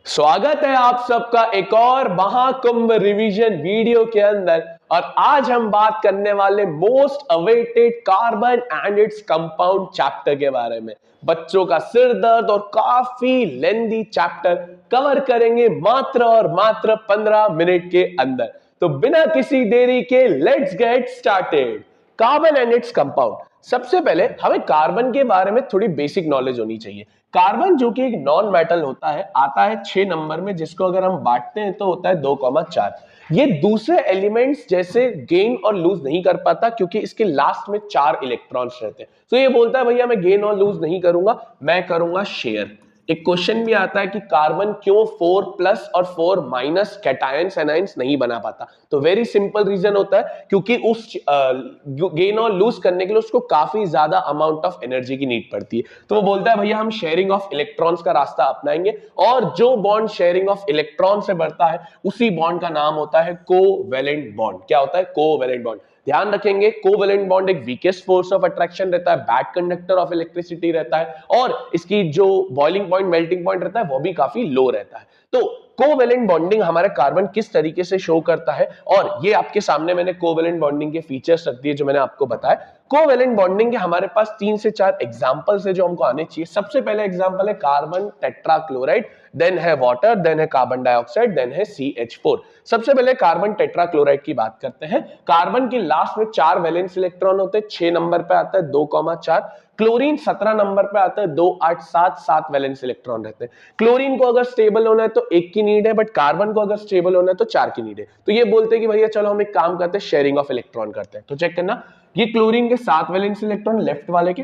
स्वागत है आप सबका एक और महाकुंभ रिवीजन वीडियो के अंदर। और आज हम बात करने वाले most awaited carbon and its compound chapter के बारे में। बच्चों का सिर दर्द और काफी लेंदी चैप्टर कवर करेंगे मात्र और मात्र 15 मिनट के अंदर। तो बिना किसी देरी के let's get started. Carbon and its compound. सबसे पहले हमें कार्बन के बारे में थोड़ी बेसिक नॉलेज होनी चाहिए। कार्बन जो कि एक नॉन मेटल होता है, आता है 6 नंबर में, जिसको अगर हम बांटते हैं तो होता है 2,4। ये दूसरे एलिमेंट्स जैसे गेन और लूज नहीं कर पाता क्योंकि इसके लास्ट में 4 इलेक्ट्रॉन्स रहते हैं। तो ये बोलता है भैया मैं गेन और लूज नहीं करूंगा, मैं करूंगा शेयर। एक क्वेश्चन भी आता है कि कार्बन क्यों 4 प्लस और 4 माइनस कैटायंस एनायंस नहीं बना पाता। तो वेरी सिंपल रीजन होता है क्योंकि उस गेन और लूज करने के लिए उसको काफी ज्यादा अमाउंट ऑफ एनर्जी की नीड पड़ती है। तो वो बोलता है भैया हम शेयरिंग ऑफ इलेक्ट्रॉन्स का रास्ता अपनाएंगे, और जो बॉन्ड शेयरिंग ऑफ इलेक्ट्रॉन से बढ़ता है उसी बॉन्ड का नाम होता है कोवेलेंट बॉन्ड। क्या होता है? Covalent bond. ध्यान रखेंगे, कोवेलेंट बॉन्ड एक वीकेस्ट फोर्स ऑफ अट्रैक्शन रहता है, बैड कंडक्टर ऑफ इलेक्ट्रिसिटी रहता है, और इसकी जो बॉइलिंग पॉइंट मेल्टिंग पॉइंट रहता है वो भी काफी लो रहता है। तो कोवेलेंट बॉन्डिंग हमारे कार्बन किस तरीके से शो करता है, और ये आपके सामने मैंने कोवेलेंट बॉन्डिंग के फीचर्स रख दिए जो मैंने आपको बताया। कोवेलेंट बॉन्डिंग के हमारे पास 3 से 4 एग्जांपल्स है जो हमको आने चाहिए। सबसे पहले एग्जांपल है कार्बन टेट्राक्लोराइड, देन है वाटर, देन है कार्बन डाइऑक्साइड, देन है CH4। सबसे पहले कार्बन टेट्राक्लोराइड की बात करते हैं। कार्बन के लास्ट में 4 वैलेंस इलेक्ट्रॉन होते हैं, 6 नंबर पे आता है 2,4। क्लोरीन 17 नंबर पे आता है 2, 8, 7, 7 वैलेंस इलेक्ट्रॉन रहते हैं। क्लोरीन को अगर स्टेबल होना है तो 1 की नीड है, बट कार्बन को अगर स्टेबल होना है तो 4 की नीड है। तो ये बोलते हैं कि भैया चलो हम एक काम करते हैं, शेयरिंग ऑफ इलेक्ट्रॉन करते हैं। तो चेक करना, ये क्लोरीन के 7 वैलेंस इलेक्ट्रॉन लेफ्ट वाले के,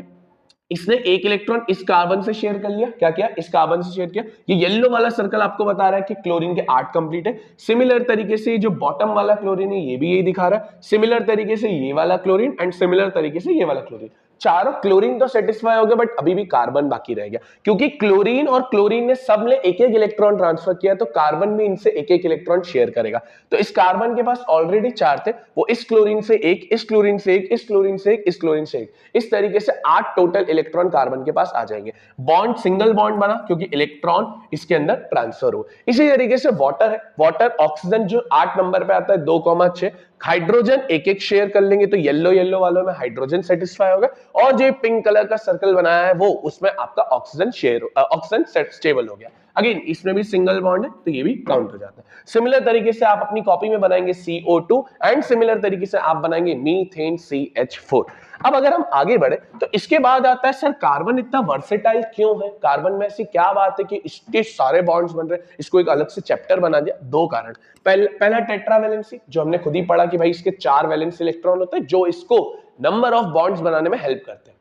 इसने 1 इलेक्ट्रॉन इस कार्बन से शेयर कर लिया। क्या किया? इस कार्बन से शेयर किया। ये येलो वाला सर्कल आपको बता रहा है कि क्लोरीन के 8 कंप्लीट है। सिमिलर तरीके से जो बॉटम वाला क्लोरीन है ये भी यही दिखा रहा है। सिमिलर तरीके से ये वाला क्लोरीन एंड सिमिलर तरीके से ये वाला क्लोरीन। चारों क्लोरीन तो सेटिस्फाई हो गए, बट अभी भी कार्बन बाकी रह गया क्योंकि क्लोरीन और क्लोरीन ने सब ने एक एक इलेक्ट्रॉन ट्रांसफर किया, तो कार्बन भी इनसे एक एक इलेक्ट्रॉन शेयर करेगा। तो इस कार्बन के पास ऑलरेडी 4 थे, वो इस क्लोरीन से 1, इस क्लोरीन से 1, इस क्लोरीन से 1, इस क्लोरीन से 1, इस तरीके से 8 टोटल इलेक्ट्रॉन कार्बन के पास आ जाएंगे। बॉन्ड सिंगल बॉन्ड बना क्योंकि इलेक्ट्रॉन इसके अंदर ट्रांसफर हो। इसी तरीके से वाटर है। वाटर ऑक्सीजन जो 8 नंबर पे आता है 2,6, हाइड्रोजन एक एक शेयर कर लेंगे तो येलो येलो वालों में हाइड्रोजन सेटिस्फाई होगा, और जो पिंक कलर का सर्कल बनाया है वो उसमें आपका ऑक्सीजन ऑक्सीजन स्टेबल हो गया। अगेन इसमें भी सिंगल बॉन्ड है तो ये भी काउंट हो जाता है। सिमिलर तरीके से आप अपनी कॉपी में बनाएंगे CO2, एंड सिमिलर तरीके से आप बनाएंगे मीथेन CH4। अब अगर हम आगे बढ़े तो इसके बाद आता है सर कार्बन इतना वर्सेटाइल क्यों है, कार्बन में ऐसी क्या बात है कि इसके सारे बॉन्ड्स बन रहे हैं, इसको एक अलग से चैप्टर बना दिया। 2 कारण। पहला टेट्रावैलेंसी, जो हमने खुद ही पढ़ा कि भाई इसके 4 वैलेंस इलेक्ट्रॉन होते हैं जो इसको नंबर ऑफ बॉन्ड्स बनाने में हेल्प करते हैं।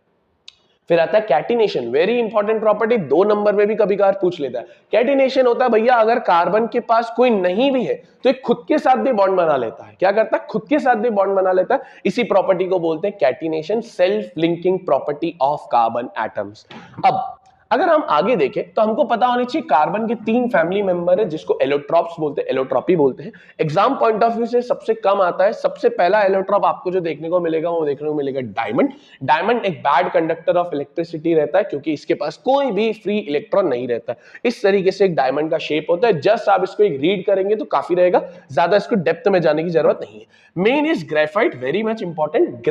फिर आता है catenation, very important property, 2 number में भी कभी कभार पूछ लेता है। कैटिनेशन होता है भैया अगर कार्बन के पास कोई नहीं भी है तो एक खुद के साथ भी बॉन्ड बना लेता है। क्या करता है? खुद के साथ भी बॉन्ड बना लेता है। इसी प्रॉपर्टी को बोलते हैं catenation, self linking property of carbon atoms. अब अगर हम आगे देखें तो हमको पता होनी चाहिए कार्बन के 3 फैमिली मेंबर है जिसको एलोट्रॉप्स बोलते हैं, एलोट्रॉपी बोलते हैं। एग्जाम पॉइंट ऑफ व्यू से सबसे कम आता है। सबसे पहला एलोट्रॉप आपको जो देखने को मिलेगा वो देखने को मिलेगा डायमंड। डायमंड एक बैड कंडक्टर ऑफ इलेक्ट्रिसिटी रहता है क्योंकि इसके पास कोई भी फ्री इलेक्ट्रॉन नहीं रहता। इस तरीके से एक डायमंड का शेप होता है। जस्ट आप इसको एक रीड करेंगे तो काफी रहेगा, ज्यादा इसको डेप्थ में जाने की जरूरत नहीं है। Main is graphite, very much important.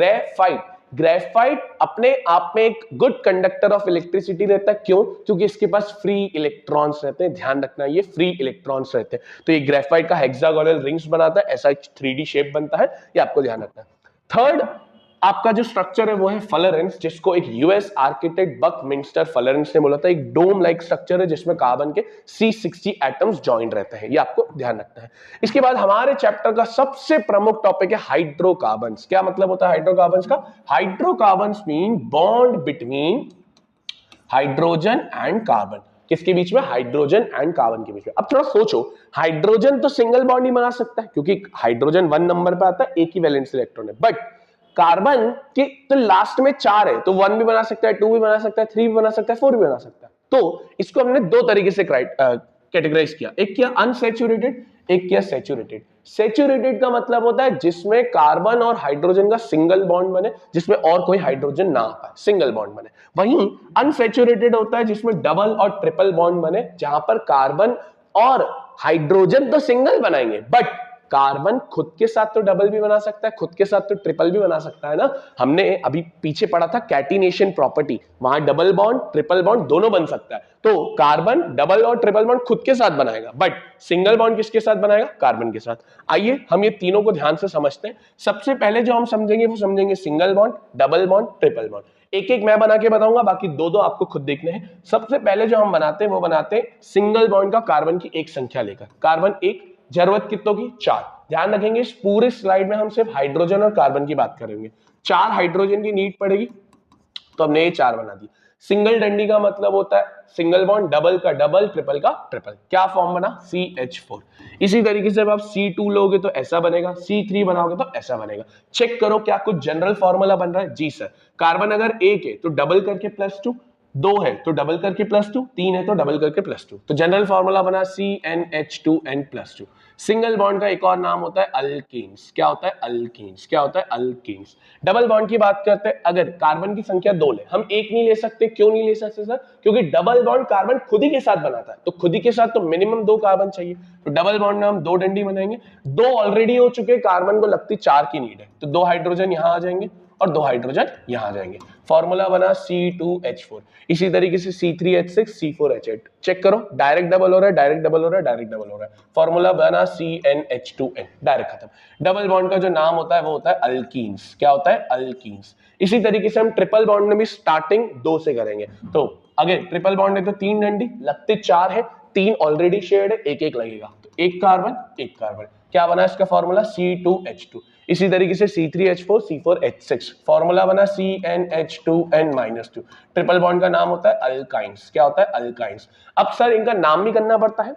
Graphite अपने आप में एक गुड कंडक्टर ऑफ इलेक्ट्रिसिटी रहता है। क्यों? क्योंकि इसके पास फ्री इलेक्ट्रॉन्स रहते हैं। ध्यान रखना, ये फ्री इलेक्ट्रॉन्स रहते हैं। तो ये ग्रेफाइट का हेक्सागोनल रिंग्स बनाता है, ऐसा एक 3D शेप बनता है, ये आपको ध्यान रखना है। थर्ड आपका जो स्ट्रक्चर है वो है फलरेंस, जिसको एक US आर्किटेक्ट बकमिंस्टर फलरेंस ने बोला था। एक डोम लाइक स्ट्रक्चर है जिसमें कार्बन के C60 एटम्स जॉइंट रहते हैं, ये आपको ध्यान रखना है। इसके बाद हमारे चैप्टर का सबसे प्रमुख टॉपिक है हाइड्रोकार्बन्स। क्या मतलब होता है हाइड्रोकार्बन्स का? Hydrocarbons mean bond between hydrogen and carbon. किसके बीच में? हाइड्रोजन एंड कार्बन के बीच में। अब थोड़ा सोचो, हाइड्रोजन तो सिंगल बॉन्ड ही बना सकता है क्योंकि हाइड्रोजन 1 नंबर पे आता है, एक ही वैलेंस इलेक्ट्रॉन है, बट कार्बन के तो लास्ट में 4 है, तो 1 भी बना सकता है, 2 भी बना सकता है, 3 भी बना सकता है, 4 भी बना सकता है। तो इसको हमने 2 तरीके से कैटेगराइज किया। एक किया अनसैचुरेटेड, एक किया सैचुरेटेड। सैचुरेटेड का मतलब होता है जिसमें कार्बन और हाइड्रोजन का सिंगल बॉन्ड बने, जिसमें और कोई हाइड्रोजन ना आ पाए, सिंगल बॉन्ड बने। वहीं अनसैचुरेटेड होता है जिसमें डबल और ट्रिपल बॉन्ड बने, जहां पर कार्बन और हाइड्रोजन तो सिंगल बनाएंगे, बट कार्बन खुद के साथ तो डबल भी बना सकता है, खुद के साथ तो ट्रिपल भी बना सकता है ना। हमने अभी पीछे पढ़ा था कैटिनेशन प्रॉपर्टी, वहां डबल बॉन्ड ट्रिपल बॉन्ड दोनों बन सकता है। तो कार्बन डबल और ट्रिपल बॉन्ड खुद के साथ बनाएगा, बट सिंगल बॉन्ड किसके साथ बनाएगा? कार्बन के साथ। आइए हम ये तीनों को ध्यान से समझते हैं। सबसे पहले जो हम समझेंगे वो समझेंगे single bond, double bond, triple bond. एक एक मैं बना के बताऊंगा, बाकी दो दो आपको खुद देखने हैं। सबसे पहले जो हम बनाते हैं वो बनाते हैं सिंगल बॉन्ड का कार्बन की एक संख्या लेकर। कार्बन एक, जरूरत कितनों की? 4। ध्यान रखेंगे इस पूरे स्लाइड में हम सिर्फ हाइड्रोजन और कार्बन की बात करेंगे। 4 हाइड्रोजन की नीड पड़ेगी, तो हमने ये 4 बना दी। सिंगल डंडी का मतलब होता है सिंगल बॉन्ड, डबल का डबल, ट्रिपल का ट्रिपल। क्या फॉर्म बना? CH4। इसी तरीके से जब आप C2 लोगे तो ऐसा बनेगा, C3 बनाओगे तो ऐसा बनेगा। चेक करो क्या कुछ जनरल फॉर्मूला बन रहा है? जी सर। कार्बन अगर एक है तो डबल करके +2, 2 है तो डबल करके +2, 3 है तो डबल करके +2। तो जनरल फॉर्मूला बना CnH2n+2। सिंगल बॉन्ड का एक और नाम होता है अल्कीन्स। क्या होता है? अल्कीन्स। क्या होता है? अल्कीन्स। डबल बॉन्ड की बात करते हैं, अगर कार्बन की संख्या 2 ले, हम एक नहीं ले सकते। क्यों नहीं ले सकते सर? क्योंकि डबल बॉन्ड कार्बन खुद ही के साथ बनाता है, तो खुद ही के साथ तो मिनिमम 2 कार्बन चाहिए। तो डबल बॉन्ड में हम 2 डंडी बनाएंगे। 2 ऑलरेडी हो चुके, कार्बन को लगती 4 की नीड है, तो 2 हाइड्रोजन यहां आ जाएंगे और 2 हाइड्रोजन यहां आ जाएंगे। फॉर्मूला बना C2H4। इसी तरीके से C3H6, C4H8। चेक करो, डायरेक्ट डबल हो रहा है, डायरेक्ट डबल हो रहा है, डायरेक्ट डबल हो रहा है। फॉर्मूला बना CnH2n, डायरेक्ट खत्म। डबल बॉन्ड का जो नाम होता है वो होता है अल्कीन्स। क्या होता है? अल्कीन्स। इसी तरीके से हम ट्रिपल बॉन्ड में भी स्टार्टिंग 2 से करेंगे। तो अगर ट्रिपल बॉन्ड है तो 3 डंडी, लगते 4 है, 3 ऑलरेडी शेयर्ड है, एक एक लगेगा, तो एक कार्बन एक कार्बन। क्या बना इसका फॉर्मूला? C2H2। इसी तरीके से C3H4, C4H6। फॉर्मूला बना CnH2n-2। ट्रिपल बॉन्ड का नाम होता है अल्काइंस। क्या होता है? अल्काइंस। अब सर इनका नाम भी करना पड़ता है।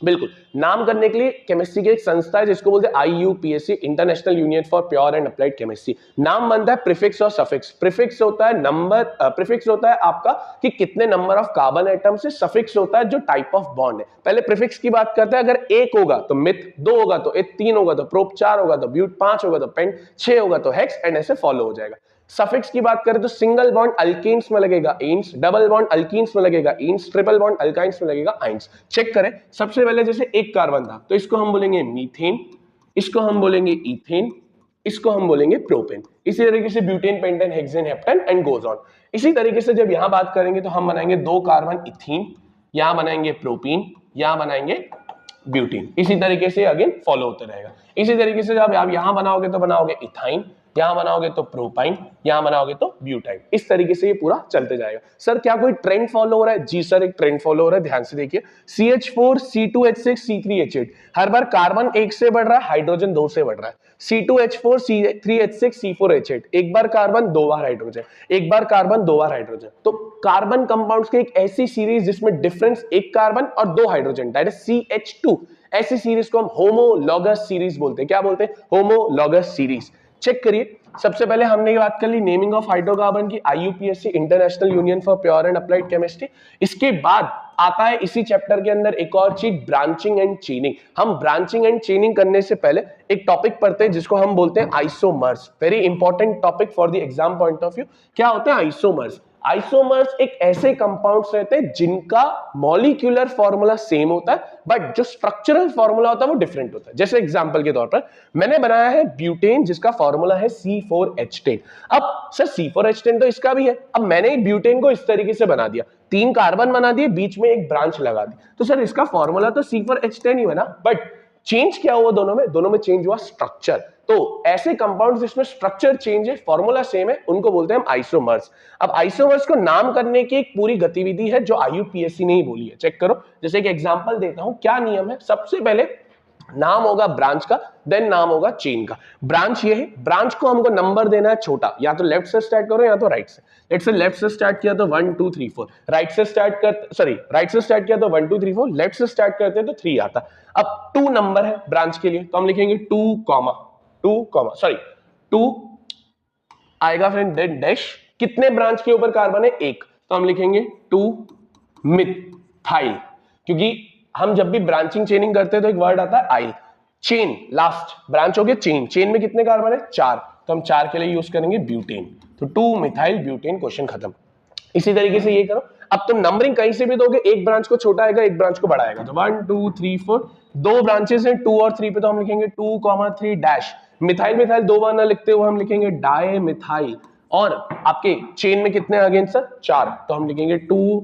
बिल्कुल, नाम करने के लिए केमिस्ट्री की एक संस्था है जिसको बोलते हैं IUPAC, international union for pure and applied chemistry. नाम बनता है प्रीफिक्स और सफिक्स। प्रीफिक्स होता है नंबर, प्रीफिक्स होता है आपका कि कितने नंबर ऑफ कार्बन एटम से, सफिक्स होता है जो टाइप ऑफ बॉन्ड है। पहले प्रीफिक्स की बात करते हैं। अगर एक होगा तो मिथ, 2 होगा तो eth, 3 होगा तो प्रोप, 4 होगा तो ब्यूट, 5 होगा तो पेंट, 6 होगा तो हेक्स, एंड ऐसे फॉलो हो जाएगा। सफिक्स की बात करें तो सिंगल बॉन्ड अल्केन्स में लगेगा एन्स, डबल बॉन्ड अल्कीन्स में लगेगा एन्स, ट्रिपल बॉन्ड अल्काइंस में लगेगा आइंस। चेक करें, सबसे पहले जैसे एक कार्बन था तो इसको हम बोलेंगे मीथेन, इसको हम बोलेंगे इथेन, इसको हम बोलेंगे प्रोपेन। इसी तरीके से butane, pentane, hexane, heptane and goes on. इसी तरीके से जब यहां बात करेंगे तो हम बनाएंगे 2 कार्बन इथीन, यहां बनाएंगे प्रोपीन, यहां बनाएंगे ब्यूटीन। इसी तरीके से अगेन फॉलो होते रहेगा। इसी तरीके से जब आप यहां बनाओगे तो बनाओगे इथाइन, यहां बनाओगे तो प्रोपाइन, यहां बनाओगे तो ब्यूटाइन। इस तरीके से ये पूरा चलते जाएगा। सर क्या कोई ट्रेंड फॉलो हो रहा है? जी सर, एक ट्रेंड फॉलो हो रहा है। ध्यान से देखिए, CH4, C2H6, C3H8। हर बार कार्बन 1 से बढ़ रहा है, हाइड्रोजन 2 से बढ़ रहा है। C2H4, C3H6, C4H8। एक बार कार्बन 2 बार हाइड्रोजन, एक बार कार्बन 2 बार हाइड्रोजन। तो कार्बन कंपाउंड्स की एक ऐसी सीरीज जिसमें डिफरेंस एक कार्बन और 2 हाइड्रोजन, दैट इज CH2। ऐसी सीरीज को हम होमोलॉगस सीरीज बोलते हैं। क्या बोलते हैं? Homologous series. चेक करिए, सबसे पहले हमने ये बात कर ली नेमिंग ऑफ हाइड्रोकार्बन की, IUPAC, international union for pure and applied chemistry. इसके बाद आता है इसी चैप्टर के अंदर एक और चीज, ब्रांचिंग एंड चेनिंग। हम ब्रांचिंग एंड चेनिंग करने से पहले एक टॉपिक पढ़ते हैं जिसको हम बोलते हैं isomers. Very important topic for the exam point of view. क्या होते हैं आइसोमर्स? आइसोमर्स एक ऐसे कंपाउंड्स रहते हैं जिनका मॉलिक्यूलर फॉर्मूला सेम होता है, बट जो स्ट्रक्चरल फॉर्मूला होता है वो डिफरेंट होता है। जैसे एग्जांपल के तौर पर मैंने बनाया है ब्यूटेन जिसका फॉर्मूला है C4H10। अब सर C4H10 तो इसका भी है, अब मैंने ब्यूटेन को इस तरीके से बना दिया, 3 कार्बन बना दिए, बीच में एक ब्रांच लगा दी, तो सर इसका फॉर्मूला तो C4H10 ही बना, बट चेंज क्या हुआ दोनों में चेंज हुआ स्ट्रक्चर। तो ऐसे कंपाउंड्स जिसमें स्ट्रक्चर चेंज है, फॉर्मूला सेम है, उनको बोलते हैं हम आइसोमर्स। अब आइसोमर्स को नाम करने की एक पूरी गतिविधि है जो IUPAC ने ही बोली है। चेक करो, जैसे एक एग्जांपल देता हूं, क्या नियम है। सबसे पहले नाम होगा ब्रांच का, देन नाम होगा चेन का। ब्रांच ये है, ब्रांच को हमको नंबर देना है छोटा, या तो लेफ्ट से स्टार्ट करो या तो राइट से। लेट्स से लेफ्ट से स्टार्ट किया तो 1 2 3 4, राइट से स्टार्ट किया तो 1 2 3 4, लेफ्ट से स्टार्ट करते हैं तो 3 आता। अब 2 नंबर है ब्रांच के लिए, तो हम लिखेंगे 2 आएगा फ्रेंड, देन डैश। कितने ब्रांच के ऊपर कार्बन है? 1, तो हम लिखेंगे 2 मिथाइल, क्योंकि हम जब भी ब्रांचिंग चेनिंग करते हैं तो एक वर्ड आता है आइल। चेन, लास्ट ब्रांच हो गया चेन, चेन में कितने कार्बन है? 4, तो हम 4 के लिए यूज करेंगे ब्यूटेन, तो 2 मिथाइल ब्यूटेन, क्वेश्चन खत्म। इसी तरीके से ये करो। अब तुम नंबरिंग कहीं से भी दोगे, एक ब्रांच को छोटा आएगा, एक ब्रांच को बड़ा आएगा। तो 1 2 3 4 दो ब्रांचेस हैं, 2 और 3 पे तो हम लिखेंगे 2, 3 मिथाइल मिथाइल दो बार ना लिखते हुए हम लिखेंगे डाई मिथाइल। और आपके चेन में कितने आ गए सर? 4, तो हम लिखेंगे 2,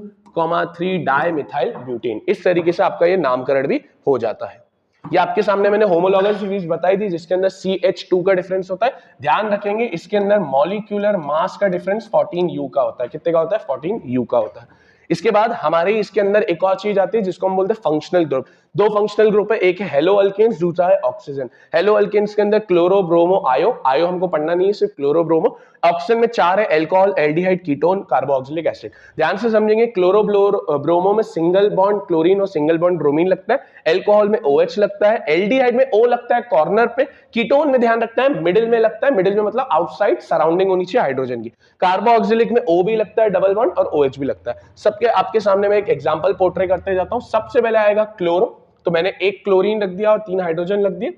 3 डाई मिथाइल ब्यूटेन। इस तरीके से आपका ये नामकरण भी हो जाता है। ये आपके सामने मैंने होमोलॉगस सीरीज बताई थी जिसके अंदर CH2 का डिफरेंस होता है। ध्यान रखेंगे इसके अंदर मॉलिक्यूलर मास का डिफरेंस 14U का होता है। कितने का होता है? 14U का होता है। इसके बाद हमारे इसके अंदर एक और चीज आती है जिसको हम बोलते हैं फंक्शनल ग्रुप। दो फंक्शनल ग्रुप है, एक है हेलो अल्केन्स, दूसरा है ऑक्सीजन। हेलो अल्केन्स के अंदर क्लोरो ब्रोमो आयो, आयो हमको पढ़ना नहीं है, सिर्फ क्लोरो ब्रोमो। ऑक्सीजन में 4 है, alcohol, aldehyde, ketone, carboxylic acid. ध्यान से समझेंगे, क्लोरो ब्रोमो में सिंगल बॉन्ड क्लोरीन और सिंगल बॉन्ड ब्रोमीन लगता है, एल्कोहल में OH लगता है, एल्डिहाइड में O लगता है कॉर्नर पे, कीटोन में ध्यान रखता है मिडिल में लगता है, मिडिल में मतलब आउटसाइड सराउंडिंग होनी चाहिए हाइड्रोजन की। कार्बोक्सिलिक में O भी लगता है डबल बॉन्ड और OH भी लगता है। सबके आपके सामने मैं एक एग्जांपल पोर्ट्रे करते जाता हूं। सबसे पहले आएगा क्लोरो, तो मैंने एक क्लोरीन रख दिया और 3 हाइड्रोजन रख दिए,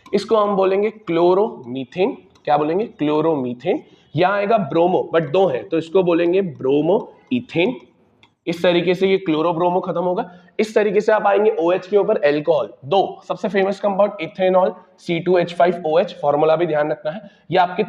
इसको हम बोलेंगे क्लोरोमीथेन। क्या बोलेंगे? क्लोरोमीथेन। यहां आएगा ब्रोमो, बट 2 है तो इसको बोलेंगे ब्रोमो इथेन। इस तरीके से ये क्लोरो ब्रोमो खत्म होगा। इस तरीके से आप आएंगे OH के ऊपर एल्कोहल, 2 सबसे famous compound ethanol C2H5OH, formula भी ध्यान रखना है। ये आपके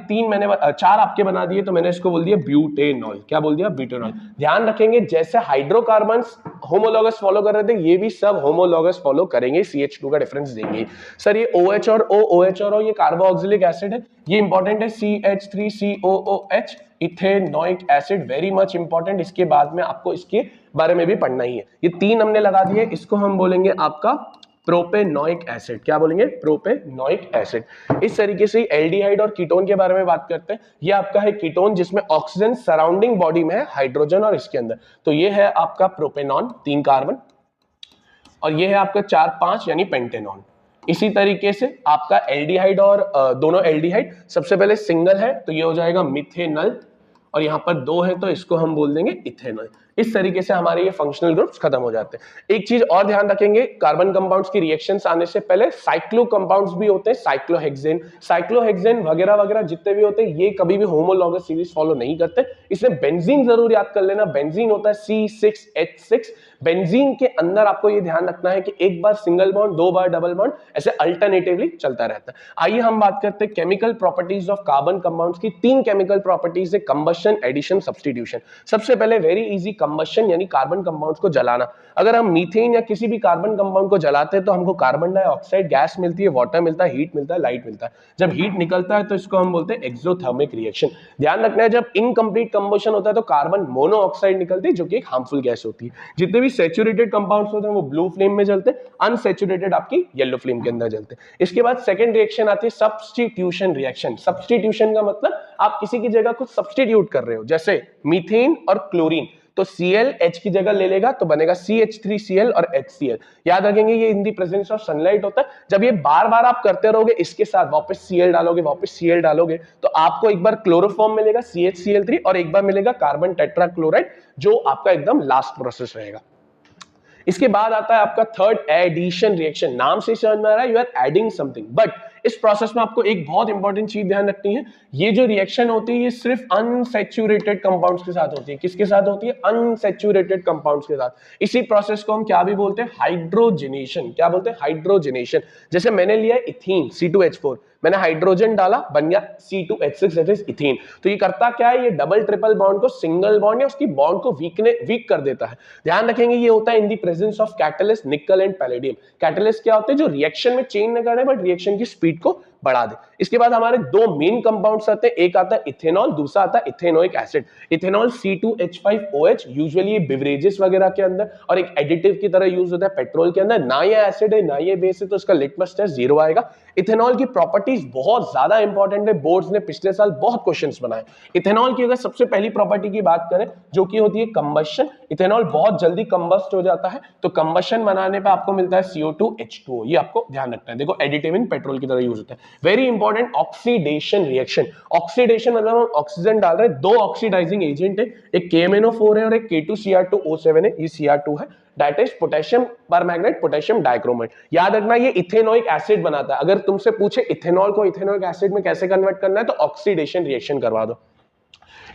4 आपके बना दिए, तो मैंने इसको बोल दिया ब्यूटेनॉल। क्या बोल दिया? ब्यूटेनॉल। ध्यान रखेंगे जैसे हाइड्रोकार्बन्स होमोलॉगस फॉलो कर रहे थे, ये भी सब होमोलॉगस फॉलो करेंगे, CH2 का डिफरेंस देंगे। सर ये OH और OH और O ये कार्बोक्सिलिक एसिड है, ये इंपॉर्टेंट है, CH3COOH ethanoic acid, very much important. इसके बाद में आपको इसके बारे में भी पढ़ना ही है। ये 3 हमने लगा दिए, इसको हम बोलेंगे आपका प्रोपेनोइक एसिड। क्या बोलेंगे? Propanoic acid. इस तरीके से एल्डिहाइड और कीटोन के बारे में बात करते हैं। ये आपका है कीटोन जिसमें ऑक्सीजन सराउंडिंग बॉडी में है, हाइड्रोजन और इसके अंदर, तो ये है आपका प्रोपेनॉन 3 कार्बन, और ये है आपका 4-5 यानी पेंटेनॉन। इसी तरीके से आपका एल्डिहाइड और दोनों एल्डिहाइड सबसे पहले सिंगल है तो ये हो जाएगा मिथेनल, और यहां पर 2 है तो इसको हम बोल देंगे इथेनॉल। इस तरीके से हमारे ये फंक्शनल ग्रुप्स खत्म हो जाते हैं। एक चीज और ध्यान रखेंगे, कार्बन कंपाउंड्स की रिएक्शंस आने से पहले साइक्लो कंपाउंड्स भी होते हैं, साइक्लोहेक्सेन वगैरह वगैरह जितने भी होते हैं, ये कभी भी होमोलॉगस सीरीज फॉलो नहीं करते। इसमें बेंजीन जरूर याद कर लेना, बेंजीन होता है C6H6। बेंजीन के अंदर आपको ये ध्यान रखना है कि एक बार सिंगल बॉन्ड, 2 बार डबल बॉन्ड, ऐसे अल्टरनेटिवली चलता रहता है। आइए हम बात करते हैं chemical properties of carbon compounds की। 3 केमिकल प्रॉपर्टीज है, कंबशन, एडिशन, सब्स्टिट्यूशन। सबसे पहले वेरी इजी, कंबशन यानी कार्बन कंपाउंड्स को जलाना। अगर हम मीथेन या किसी भी कार्बन कंपाउंड को जलाते हैं तो हमको कार्बन डाइऑक्साइड गैस मिलती है, वाटर मिलता है, हीट मिलता है, लाइट मिलता है। जब हीट निकलता है तो इसको हम बोलते हैं एक्सोथर्मिक रिएक्शन। ध्यान रखना है, जब इनकम्प्लीट कंबशन होता है तो कार्बन मोनोऑक्साइड निकलती है जो कि एक हार्मफुल गैस होती है। जितने भी सैचुरेटेड कंपाउंड्स होते हैं वो ब्लू फ्लेम में जलते हैं, अनसैचुरेटेड आपकी येलो फ्लेम के अंदर जलते हैं। इसके बाद सेकंड रिएक्शन आती है सब्स्टिट्यूशन रिएक्शन। सब्स्टिट्यूशन का मतलब आप किसी की जगह कुछ सब्स्टिट्यूट कर रहे हो, जैसे मीथेन और क्लोरीन, तो Cl H की जगह ले लेगा तो बनेगा CH3Cl और HCl। याद रखेंगे ये इन दी प्रेजेंस ऑफ सनलाइट होता है। जब ये बार बार आप करते रहोगे, इसके साथ वापस Cl डालोगे, वापस Cl डालोगे, तो आपको एक बार क्लोरोफॉर्म मिलेगा CHCl3 और एक बार मिलेगा कार्बन टेट्राक्लोराइड, जो आपका एकदम लास्ट प्रोसेस रहेगा। इसके बाद आता है आपका थर्ड एडिशन रिएक्शन। नाम से समझ में आ रहा है, you are adding something, but इस प्रोसेस में आपको एक बहुत इंपॉर्टेंट चीज ध्यान रखनी है, ये जो रिएक्शन होती है ये सिर्फ अनसैचुरेटेड कंपाउंड्स के साथ होती है। किसके साथ होती है? अनसैचुरेटेड कंपाउंड्स के साथ। इसी प्रोसेस को हम क्या भी बोलते हैं? हाइड्रोजनेशन। क्या बोलते हैं? हाइड्रोजनेशन। जैसे मैंने लिया इथीन C2H4, मैंने हाइड्रोजन डाला, बन गया C2H6 दैट इज इथीन। तो ये करता क्या है? ये डबल ट्रिपल बॉन्ड को सिंगल बॉन्ड या उसकी बॉन्ड को वीक कर देता है। ध्यान रखेंगे ये होता है in the presence of catalyst nickel and palladium. Catalyst क्या होते हैं? जो रिएक्शन में चेंज न करे बट रिएक्शन की स्पीड को बढ़ा दे। इसके बाद हमारे 2 मेन कंपाउंड्स आते हैं, एक आता है इथेनॉल, दूसरा आता है ethanoic acid. Ethanol C2H5OH, usually ये बेवरेजेस वगैरह के अंदर और एक एडिटिव की तरह यूज होता है पेट्रोल के अंदर। ना ये एसिड है ना ये बेस है, तो इसका लिटमस टेस्ट 0 आएगा। इथेनॉल की प्रॉपर्टीज बहुत ज्यादा इंपॉर्टेंट है, बोर्ड्स ने पिछले साल बहुत क्वेश्चंस बनाए। इथेनॉल की अगर सबसे पहली प्रॉपर्टी की बात करें जो कि होती है कंबशन, इथेनॉल बहुत जल्दी कंबस्ट हो जाता है, तो कंबशन बनाने पे आपको मिलता है CO2H2O। ये आपको ध्यान रखना है। देखो एडिटिव इन पेट्रोल की तरह यूज होता है। Very important, oxidation reaction. Oxidation मतलब हम ऑक्सीजन डाल रहे हैं, 2 ऑक्सीडाइजिंग एजेंट है, एक KMnO4 है और एक K2Cr2O7 है, ये Cr2 है, that is potassium permanganate, potassium dichromate. याद रखना ये इथेनोइक एसिड बनाता है। अगर तुमसे पूछे इथेनॉल को इथेनोइक एसिड में कैसे कन्वर्ट करना है तो ऑक्सीडेशन रिएक्शन करवा दो।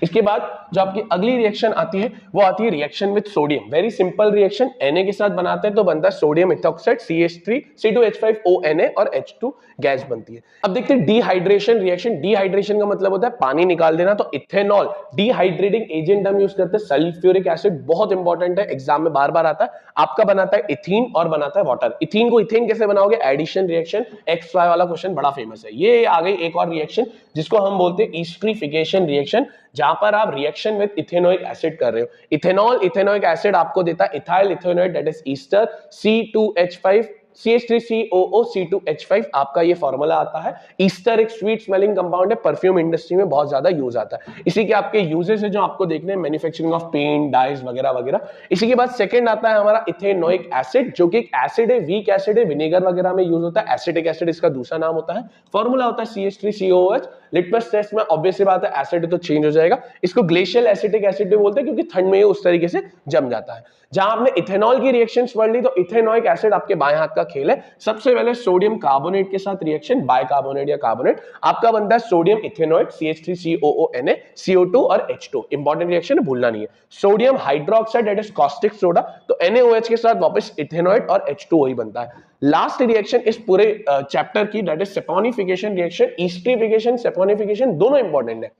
इसके बाद जो आपकी अगली रिएक्शन आती है वो आती है reaction with sodium. Very simple reaction, Na के साथ बनाते हैं तो बनता है सोडियम इथॉक्साइड CH3 C2H5ONa और H2 गैस बनती है। अब देखते हैं डिहाइड्रेशन रिएक्शन। डिहाइड्रेशन का मतलब होता है पानी निकाल देना, तो इथेनॉल डिहाइड्रेटिंग एजेंट हम यूज करते हैं सल्फ्यूरिक एसिड, बहुत इंपॉर्टेंट है, एग्जाम में बार बार आता है। आपका बनाता है इथीन और बनाता है वाटर। इथीन को इथेन कैसे बनाओगे, एडिशन रिएक्शन, XY वाला क्वेश्चन बड़ा फेमस है। ये आ गई एक और रिएक्शन जिसको हम बोलते हैं ईस्ट्रीफिकेशन रिएक्शन, जहां पर आप रिएक्शन विद इथेनोइक एसिड कर रहे हो। इथेनॉल इथेनोइक एसिड आपको देता है ethyl इथेनोइड that is Easter C2H5 CH3COO C2H5 आपका ये फॉर्मूला आता है। ईस्टर एक स्वीट स्मेलिंग कंपाउंड है, परफ्यूम इंडस्ट्री में बहुत ज्यादा यूज आता है। इसी के आपके यूजेस है जो आपको देखने हैं, मैन्युफैक्चरिंग ऑफ पेंट, डाइज वगैरह वगैरह। इसी के बाद सेकंड आता है हमारा इथेनोइक एसिड, जो कि एक एसिड है, वीक एसिड है, विनेगर वगैरह में यूज होता है। एसिटिक एसिड इसका दूसरा नाम होता है। फॉर्मूला होता है CH3COOH। लिटमस टेस्ट में ऑब्वियस सी बात है एसिड तो चेंज हो जाएगा। इसको ग्लेशियल एसिटिक एसिड भी बोलते हैं क्योंकि ठंड में ये उस तरीके से जम जाता है। जहां आपने इथेनॉल की रिएक्शंस पढ़ ली तो इथेनोइक एसिड आपके बाएं हाथ का खेल है। सबसे पहले सोडियम कार्बोनेट के साथ रिएक्शन, बाइकार्बोनेट या कार्बोनेट, आपका बनता है सोडियम इथेनोइड CH3COONa CO2 और H2। इंपॉर्टेंट रिएक्शन है, भूलना नहीं है। Sodium hydroxide that is caustic soda, तो NaOH के साथ वापस इथेनोइड और H2O ही बनता है। लास्ट रिएक्शन इस पूरे चैप्टर की that is saponification reaction. Esterification saponification दोनों इंपॉर्टेंट है।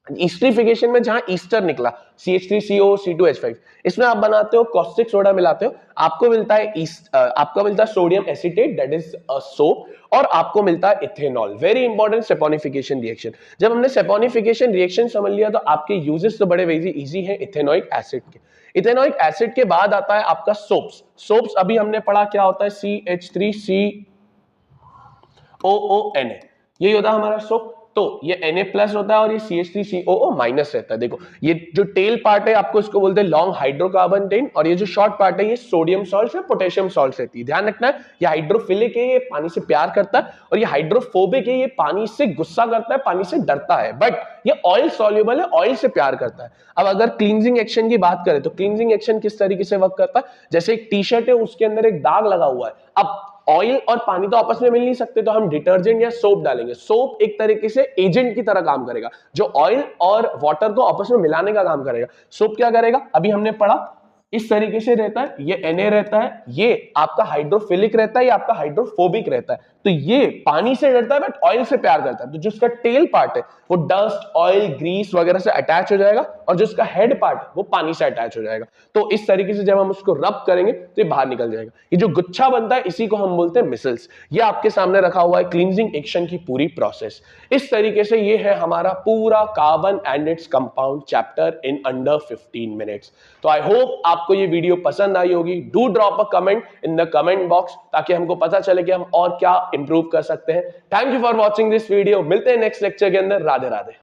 ईस्ट्रीफिकेशन में जहां ईस्टर निकला CH3COO C2H5, इसमें आप बनाते हो कॉस्टिक सोडा मिलाते हो, आपको मिलता है आपका मिलता है sodium acetate that is soap, और आपको मिलता है ethanol. Very important saponification reaction. जब हमने सेपोनिफिकेशन रिएक्शन समझ लिया तो आपके यूजेस तो बड़े वेरी इजी है इथेनोइक एसिड के। इथेनोइक एसिड के बाद आता है आपका सोप्स। सोप्स अभी हमने पढ़ा क्या होता है, CH3COONa, यही होता है हमारा सोप। तो ये Na प्लस होता है और ये CH3COO माइनस रहता है। देखो ये जो टेल पार्ट है आपको इसको बोलते हैं लॉन्ग हाइड्रोकार्बन चेन, और ये जो शॉर्ट पार्ट है ये सोडियम सॉल्ट या पोटेशियम सॉल्ट रहती है। ध्यान रखना है, ये हाइड्रोफिलिक है, ये पानी से प्यार करता है, और ये हाइड्रोफोबिक है, ये पानी से गुस्सा करता है, पानी से डरता है, बट ये ऑयल सॉल्युबल है, ऑयल से प्यार करता है। अब अगर क्लींजिंग एक्शन की बात करें तो क्लींजिंग एक्शन किस तरीके से वर्क करता है, जैसे एक टी शर्ट है उसके अंदर एक दाग लगा हुआ है, अब ऑयल और पानी तो आपस में मिल नहीं सकते, तो हम डिटर्जेंट या सोप डालेंगे। सोप एक तरीके से एजेंट की तरह काम करेगा, जो ऑयल और वाटर को आपस में मिलाने का काम करेगा। सोप क्या करेगा, अभी हमने पढ़ा इस तरीके से रहता है, ये Na रहता है, ये आपका हाइड्रोफिलिक रहता है, ये आपका हाइड्रोफोबिक रहता है। तो ये पानी से डरता है बट ऑयल से प्यार करता है। तो जो इसका टेल पार्ट है वो डस्ट, ऑयल, ग्रीस वगैरह से अटैच हो जाएगा, और जो इसका हेड पार्ट है वो पानी से अटैच हो जाएगा। तो इस तरीके से जब हम उसको रब करेंगे तो ये बाहर निकल जाएगा। ये जो गुच्छा बनता है इसी को हम बोलते हैं मिसल्स। ये आपके सामने रखा हुआ है क्लींजिंग एक्शन की पूरी प्रोसेस। इस तरीके से ये है हमारा पूरा carbon and its compound chapter in under 15 minutes. तो आई होप आपको ये वीडियो पसंद आई होगी। Do drop a comment in the comment box ताकि हमको पता चले कि हम और क्या इंप्रूव कर सकते हैं। Thank you for watching this video. मिलते हैं नेक्स्ट लेक्चर के अंदर। राधे राधे।